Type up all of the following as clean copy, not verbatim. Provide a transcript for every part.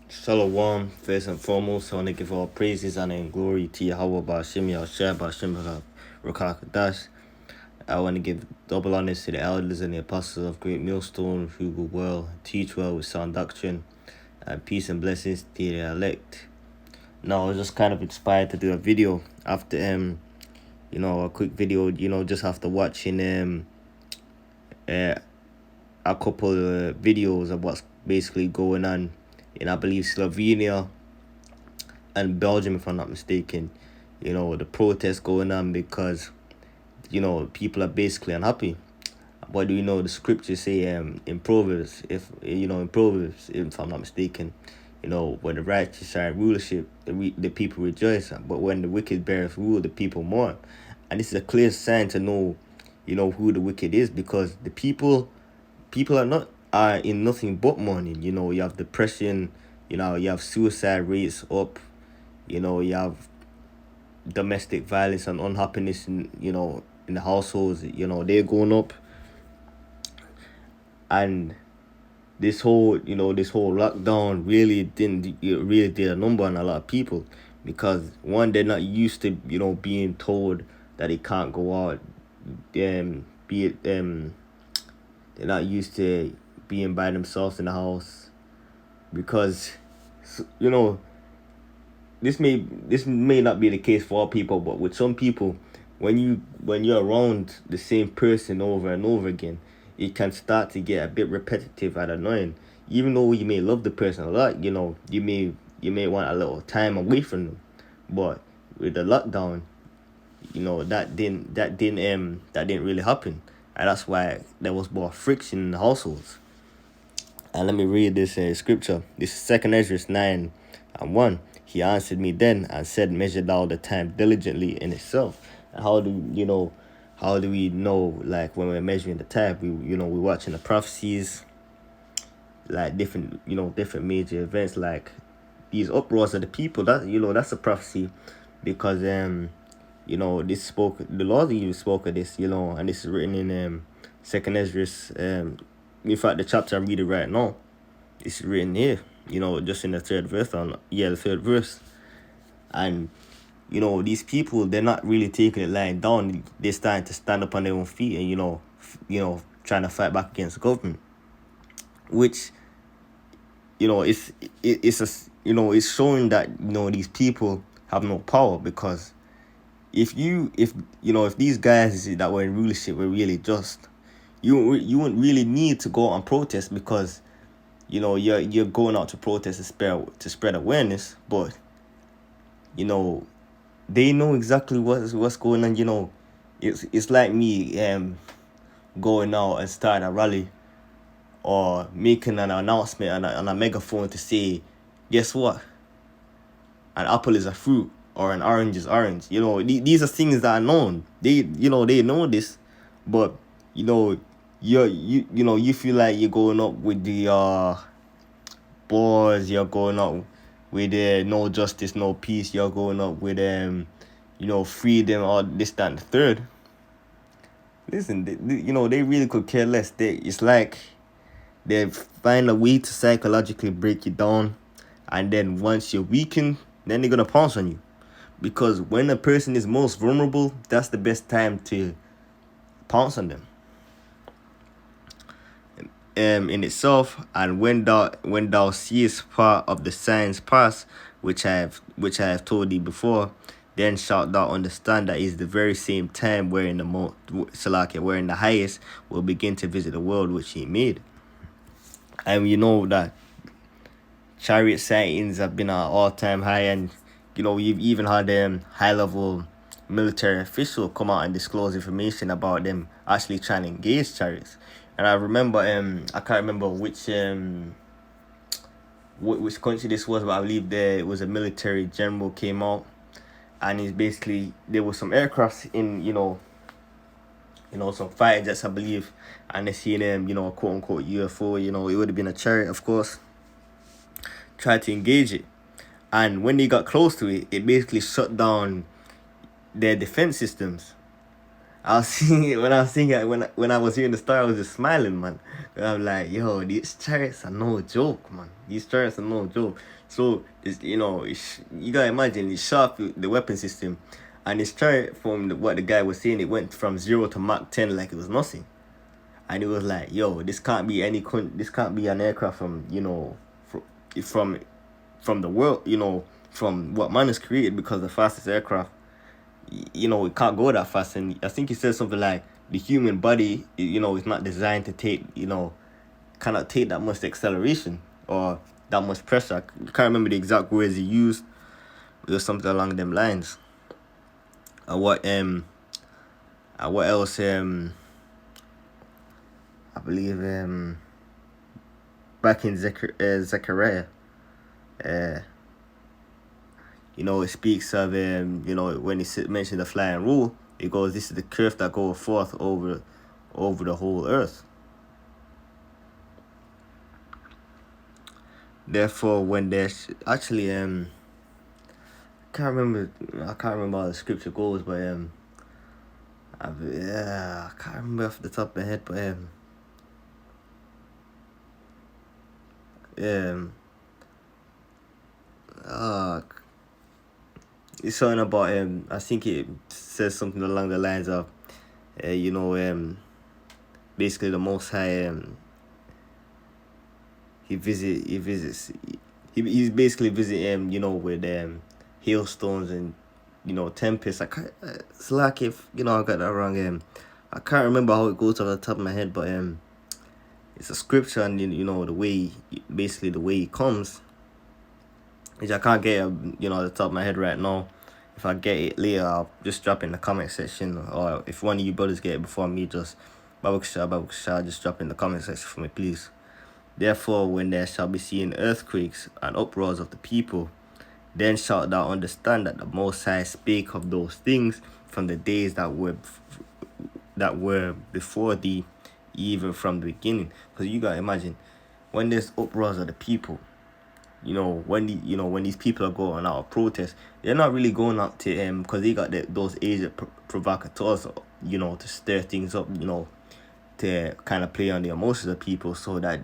Shalom, first and foremost, I want to give all praises and glory to Yahweh Bashim Yahshua Bashim Rakakadash. I want to give double honors to the elders and the apostles of Great Millstone who will well, teach well with sound doctrine, and peace and blessings to the elect. Now, I was just kind of inspired to do a video after, a quick video, just after watching a couple of videos of what's basically going on in, I believe, Slovenia and Belgium, if I'm not mistaken. The protests going on because, people are basically unhappy. What do you know? The scriptures say in Proverbs, if I'm not mistaken, when the righteous are in rulership, the people rejoice. But when the wicked bears rule, the people mourn. And this is a clear sign to know, who the wicked is, because the people are in nothing but mourning. You have depression, you have suicide rates up, you have domestic violence and unhappiness in the households, they're going up. And this whole lockdown really did a number on a lot of people, because one, they're not used to being told that they can't go out. They're not used to being by themselves in the house, because this may not be the case for all people, but with some people, when you're around the same person over and over again, it can start to get a bit repetitive and annoying. Even though you may love the person a lot, you may want a little time away from them. But with the lockdown, that didn't really happen, and that's why there was more friction in the households. And let me read this scripture. This is 2 Ezra 9:1. He answered me then and said, measure thou the time diligently in itself. And how do we know, like, when we're measuring the time? We're watching the prophecies, like different major events, like these uproars of the people. That's a prophecy, because the Lord even spoke of this, and this is written in 2 Ezra. In fact, the chapter I'm reading right now, it's written here, just in the third verse. And these people, they're not really taking it lying down. They're starting to stand up on their own feet and trying to fight back against the government, which it's showing that these people have no power. Because if these guys that were in rulership were really just, you wouldn't really need to go out and protest, because you're going out to protest to spread awareness. But they know exactly what's going on. It's like me going out and starting a rally, or making an announcement on a megaphone to say, guess what, an apple is a fruit, or an orange is orange. These are things that are known. They know this. But you feel like you're going up with the boys, you're going up with no justice, no peace, you're going up with freedom, or this, that, and the third. Listen, they really could care less. It's like they find a way to psychologically break you down, and then once you're weakened, then they're gonna pounce on you. Because when a person is most vulnerable, that's the best time to pounce on them in itself. And when thou seest part of the signs pass, which I have told thee before, then shalt thou understand that is the very same time wherein wherein the highest will begin to visit the world which he made. And that chariot sightings have been at all-time high, and we've even had high-level military official come out and disclose information about them actually trying to engage chariots. And I remember, I can't remember which country this was, but I believe it was a military general came out, and he's basically, there was some aircrafts in some fighter jets, I believe, and they seen a quote unquote UFO. It would have been a chariot, of course. Tried to engage it, and when they got close to it, it basically shut down their defense systems. I was singing it when I was singing it, when I was hearing the story, I was just smiling, man. I'm like, yo, these chariots are no joke, man. These chariots are no joke. So it's, you gotta imagine it's sharp the weapon system, and it's chariot from what the guy was saying. It went from 0 to Mach 10 like it was nothing, and it was like, yo, this can't be this can't be an aircraft from from from the world, from what man has created, because the fastest aircraft, it can't go that fast. And I think he said something like the human body, is not designed to take, cannot take that much acceleration or that much pressure. I can't remember the exact words he used. It was something along them lines. What else? I believe back in Zechariah, it speaks of when he mentioned the flying rule, it goes, this is the curve that goes forth over the whole earth. Therefore, when there's actually I can't remember how the scripture goes, but I can't remember off the top of my head, but it's something about I think it says something along the lines of basically the Most High, he's basically visiting with hailstones and tempests. It's like, if I got that wrong, I can't remember how it goes off the top of my head, but it's a scripture, and the way it comes, which I can't get at the top of my head right now. If I get it later, I'll just drop it in the comment section, or if one of you brothers get it before me, just Babakasha, just drop it in the comment section for me, please. Therefore, when there shall be seen earthquakes and uproars of the people, then shalt thou understand that the Most High spake of those things from the days that were before thee, even from the beginning. Because you gotta imagine, when there's uproars of the people, when these people are going out of protest, they're not really going out to because they got those agent provocateurs, to stir things up, to kind of play on the emotions of people, so that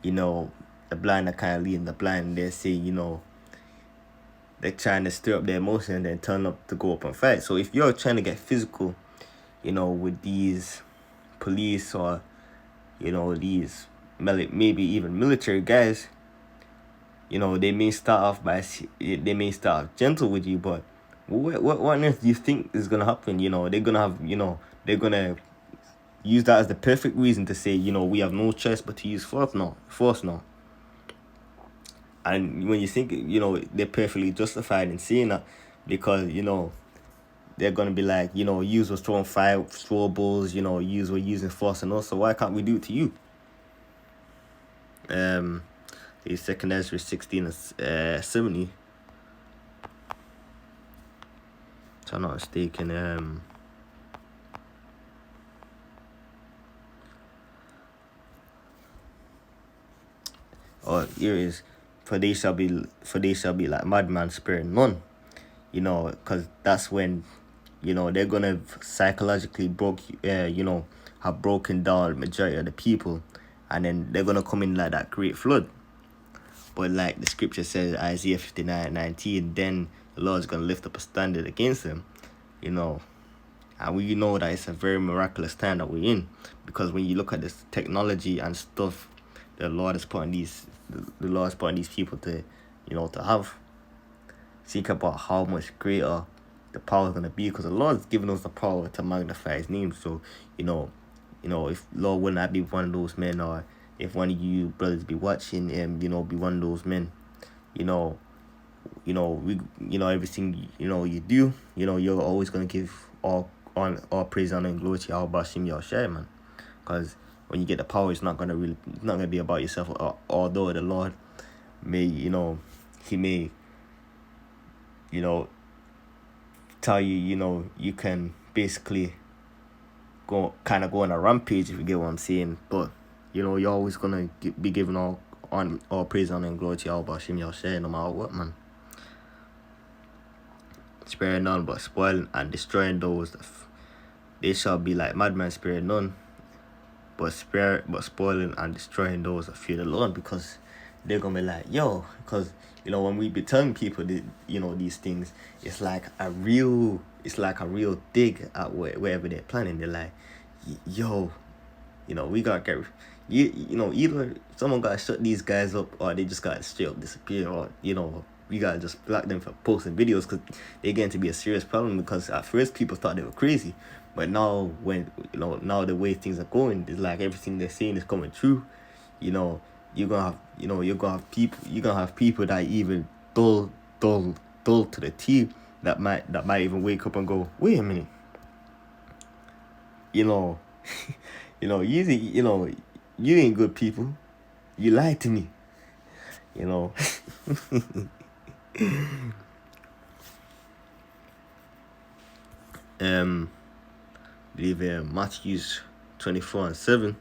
the blind are kind of leading the blind. They say they're trying to stir up their emotion and then turn up to go up and fight. So if you're trying to get physical, with these police or these maybe even military guys, they may start off gentle with you, but what on earth do you think is gonna happen? They're gonna use that as the perfect reason to say, we have no choice but to use force now. And when you think, they're perfectly justified in saying that, because they're gonna be like, use was throwing fire, straw balls, use were using force, and also why can't we do it to you? The second Ezra 16 is 70. If I'm not mistaken. Here is, for they shall be like madman sparing none. Because that's when they're gonna psychologically have broken down the majority of the people, and then they're gonna come in like that great flood. But like the scripture says, Isaiah 59:19, then the Lord's gonna lift up a standard against them, and we know that it's a very miraculous time that we're in, because when you look at this technology and stuff, the Lord is putting these people to to have. Think about how much greater the power is gonna be, because the Lord's given us the power to magnify His name. So if Lord would not be one of those men, or if one of you brothers be watching and be one of those men, everything you do, you're always gonna give all praise, honor, and glory to Yahweh Bashim Yahushua, man. Because when you get the power, it's not gonna be about yourself. Although the Lord may, He may, tell you, you can basically go on a rampage, if you get what I'm saying. But you're always gonna be giving all praise, honor, and glory to Yahweh Bashim Yahushua, no matter what, man. Sparing none, but spoiling and destroying those they shall be like madmen, sparing none, but spoiling and destroying those that fear the Lord, because they're gonna be like, yo, because when we be telling people these things, it's like a real dig at wherever they're planning. They're like, yo, we gotta get either someone gotta shut these guys up, or they just gotta straight up disappear, or we gotta just block them for posting videos, because they're getting to be a serious problem. Because at first people thought they were crazy, but now now the way things are going, it's like everything they're saying is coming true. You're gonna have people that even dull to the T, that might even wake up and go, wait a minute, you you ain't good people. You lied to me. Believe in Matthews 24:7.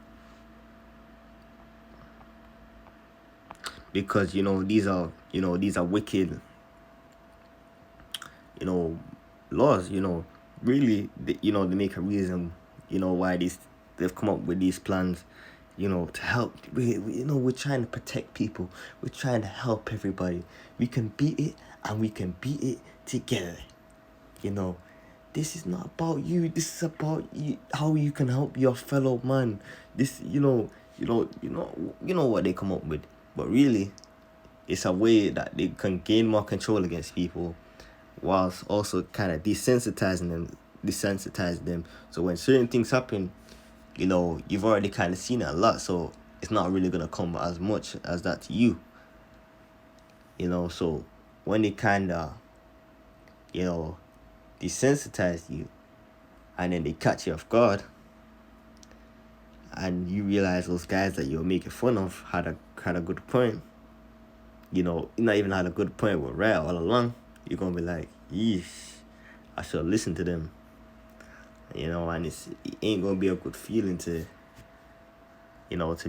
Because these are wicked laws. Really, they make a reason why they've come up with these plans, to help. We're trying to protect people. We're trying to help everybody. We can beat it, and we can beat it together. This is not about you. This is about you, how you can help your fellow man. This, what they come up with. But really, it's a way that they can gain more control against people, whilst also kind of desensitizing them. So when certain things happen, you've already kind of seen it a lot. So it's not really gonna come as much as that to you. So when they kind of, desensitize you, and then they catch you off guard, and you realize those guys that you're making fun of had a good point. Not even had a good point, were right all along. You're gonna be like, yeesh, I should listen to them. And it ain't gonna be a good feeling to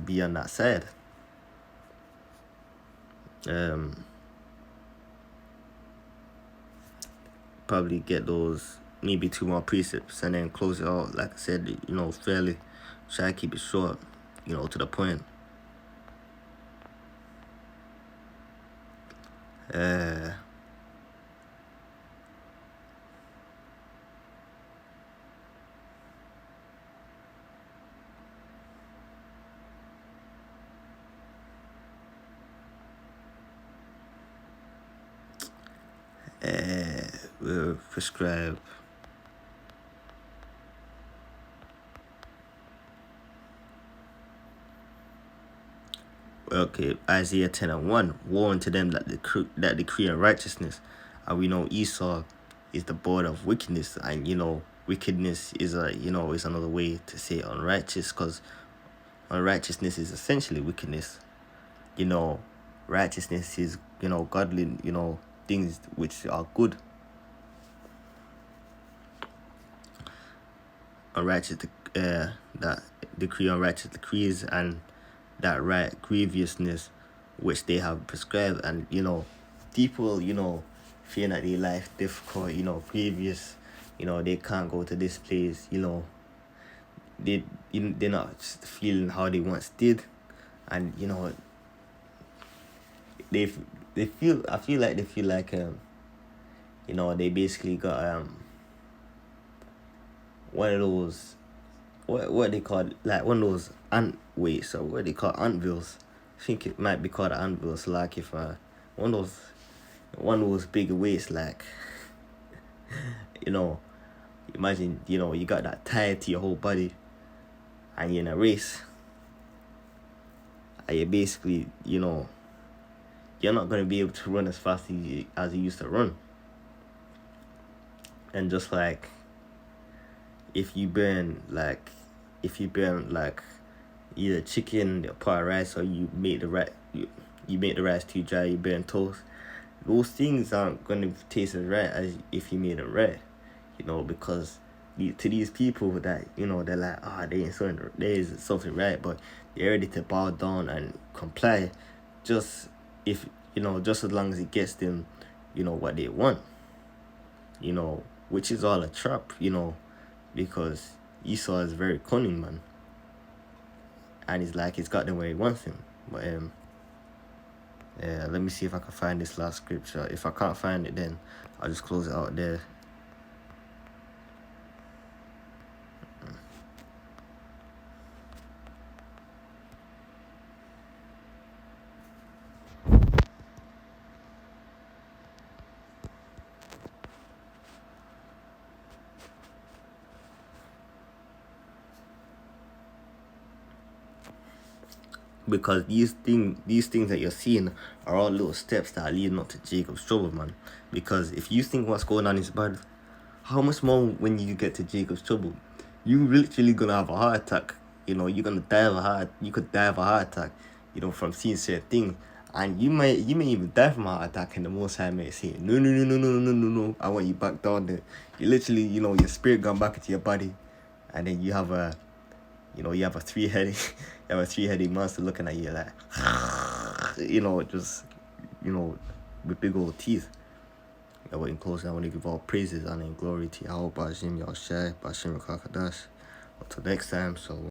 be on that side. Probably get those maybe 2 more precepts and then close it out. Like I said, fairly try to keep it short, to the point. We'll prescribe Isaiah 10:1. Woe unto them that decree unrighteousness. And we know Esau is the border of wickedness, and wickedness is is another way to say unrighteous, because unrighteousness is essentially wickedness. Righteousness is godly, things which are good. Unrighteous that decree unrighteous decrees, and that right grievousness which they have prescribed. And people feeling that their life difficult, grievous, they can't go to this place, they're not feeling how they once did. And I feel like they basically got one of those, what they call, like one of those what they call anvils. I think it might be called anvils. Like if one of those big weights, like imagine you got that tied to your whole body, and you're in a race, and you basically you're not going to be able to run as fast as you used to run. And just like if you burn like either chicken or pot of rice, or you make the rice too dry, you burn toast, those things aren't going to taste as right as if you made it right. Because to these people that they're like, there is something right, but they're ready to bow down and comply, just as long as it gets them what they want, which is all a trap, because Esau is very cunning, man. And he's got them where he wants him. But yeah, let me see if I can find this last scripture. If I can't find it, then I'll just close it out there. Because these things that you're seeing are all little steps that are leading up to Jacob's trouble, man. Because if you think what's going on is bad, how much more when you get to Jacob's trouble? You literally gonna have a heart attack. You're gonna die of a heart. You could die of a heart attack. From seeing certain things, and you may even die from a heart attack. And the Most High may say, no, no, no, no, no, no, no, no. I want you back down there. You literally, your spirit gone back into your body, and then you have a you have a three-headed monster looking at you like, just, with big old teeth. But in closing, I want to give all praises, honor, and glory to Yahweh, Bajim, Yahshai, Bashim, Rakakadash. Until next time, so.